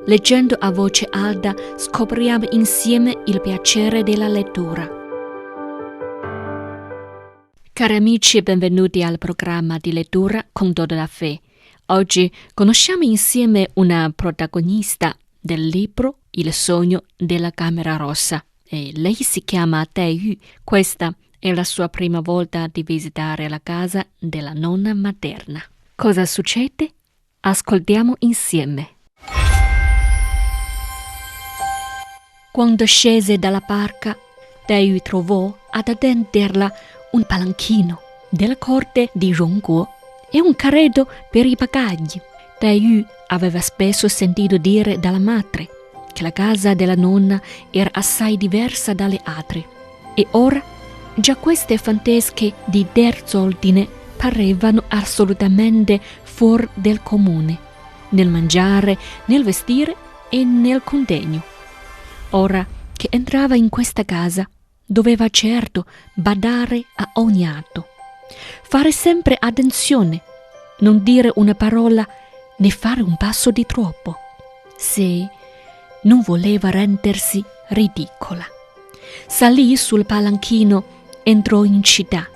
Leggendo a voce alta scopriamo insieme il piacere della lettura. Cari amici, benvenuti al programma di lettura con Dodo da Fé. Oggi conosciamo insieme una protagonista del libro Il sogno della Camera Rossa. E lei si chiama Tae-yu. Questa è la sua prima volta di visitare la casa della nonna materna. Cosa succede? Ascoltiamo insieme. Quando scese dalla barca, Tae-yu trovò ad attenderla un palanchino della corte di Rongguo e un carretto per i bagagli. Tae-yu aveva spesso sentito dire dalla madre che la casa della nonna era assai diversa dalle altre e ora già queste fantesche di terz'ordine parevano assolutamente fuori del comune, nel mangiare, nel vestire e nel contegno. Ora che entrava in questa casa, doveva certo badare a ogni atto, fare sempre attenzione, non dire una parola né fare un passo di troppo, se non voleva rendersi ridicola. Salì sul palanchino, entrò in città.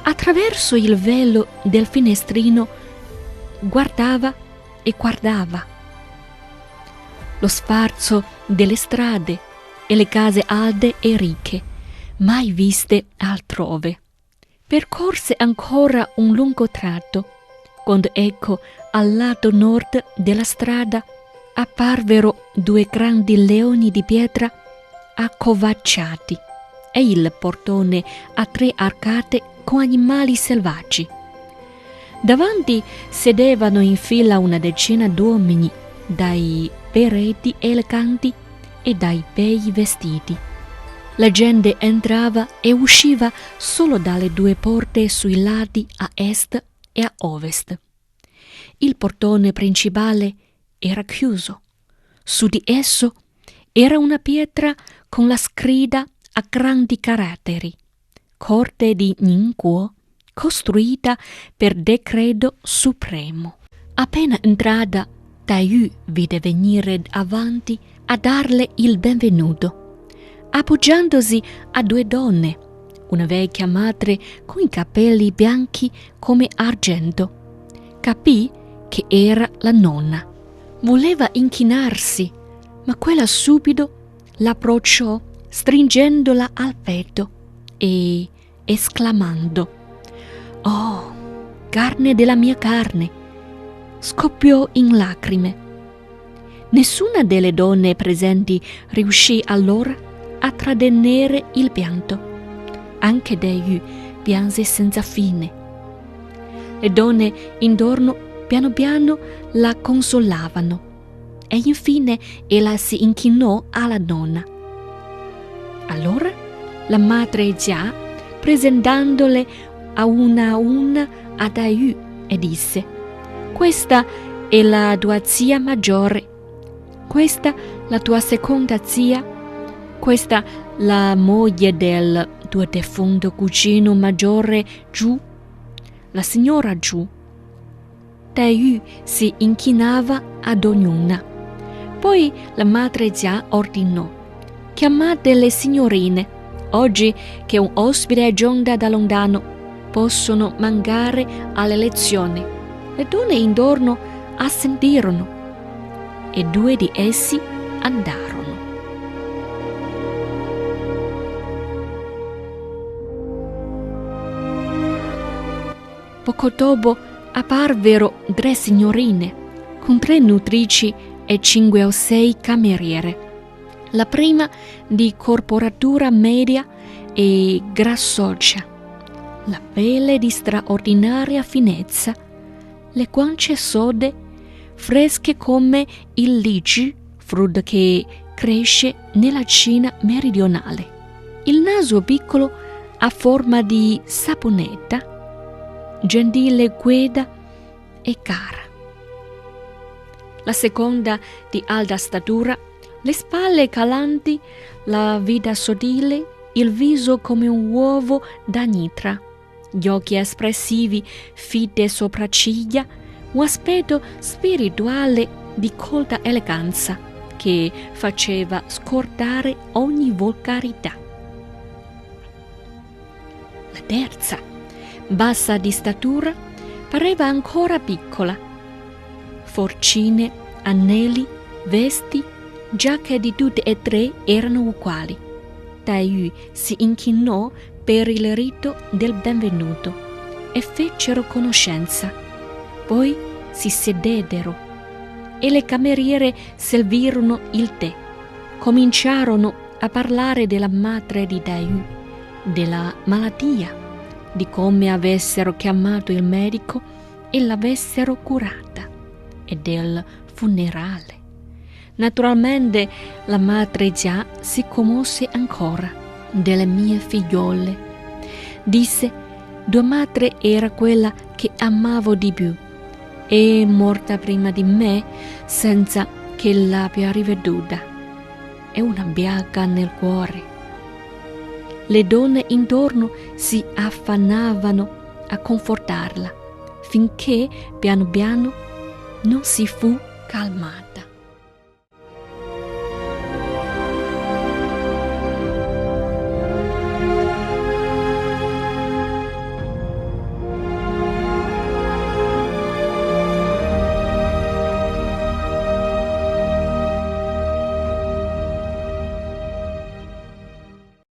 Attraverso il velo del finestrino guardava e guardava lo sfarzo delle strade e le case alte e ricche, mai viste altrove. Percorse ancora un lungo tratto, quando ecco al lato nord della strada apparvero due grandi leoni di pietra accovacciati e il portone a 3 arcate con animali selvaggi. Davanti sedevano in fila una decina d'uomini dai berretti eleganti e dai bei vestiti. La gente entrava e usciva solo dalle 2 porte sui lati a est e a ovest. Il portone principale era chiuso. Su di esso era una pietra con la scritta a grandi caratteri: Corte di Ningguo, costruita per decreto supremo. Appena entrata, Tae-yu vide venire avanti a darle il benvenuto, appoggiandosi a 2 donne, una vecchia madre con i capelli bianchi come argento. Capì che era la nonna. Voleva inchinarsi, ma quella subito l'approcciò stringendola al petto e esclamando: «Oh, carne della mia carne!» scoppiò in lacrime. Nessuna delle donne presenti riuscì allora a trattenere il pianto. Anche Tae-yu pianse senza fine. Le donne intorno piano piano la consolavano e infine ella si inchinò alla nonna. Allora la madre Jia, presentandole a una a Tae-yu, e disse: «Questa è la tua zia maggiore, questa la tua seconda zia, questa la moglie del tuo defunto cugino maggiore Zhu, la signora Zhu». Tae-yu si inchinava ad ognuna. Poi la madre Jia ordinò: «Chiamate le signorine. Oggi che un ospite è giunta da lontano, possono mancare alle lezioni». Le donne intorno assentirono e 2 di essi andarono. Poco dopo apparvero 3 signorine con 3 nutrici e 5 o 6 cameriere. La prima di corporatura media e grassoccia, la pelle di straordinaria finezza, le guance sode, fresche come il lychee, frutto che cresce nella Cina meridionale. Il naso piccolo a forma di saponetta, gentile, guida e cara. La seconda di alta statura, le spalle calanti, la vita sottile, il viso come un uovo d'anitra, gli occhi espressivi, fitte sopracciglia, un aspetto spirituale di colta eleganza che faceva scordare ogni volgarità. La terza, bassa di statura, pareva ancora piccola. Forcine, anelli, vesti, giacche di tutte e tre erano uguali. Tai Yu si inchinò per il rito del benvenuto e fecero conoscenza. Poi si sedettero e le cameriere servirono il tè. Cominciarono a parlare della madre di Tai Yu, della malattia, di come avessero chiamato il medico e l'avessero curata, e del funerale. Naturalmente la madre già si commosse ancora. Delle mie figliole, disse, tua madre era quella che amavo di più. È morta prima di me senza che l'abbia riveduta. È una piaga nel cuore. Le donne intorno si affannavano a confortarla, finché piano piano non si fu calmata.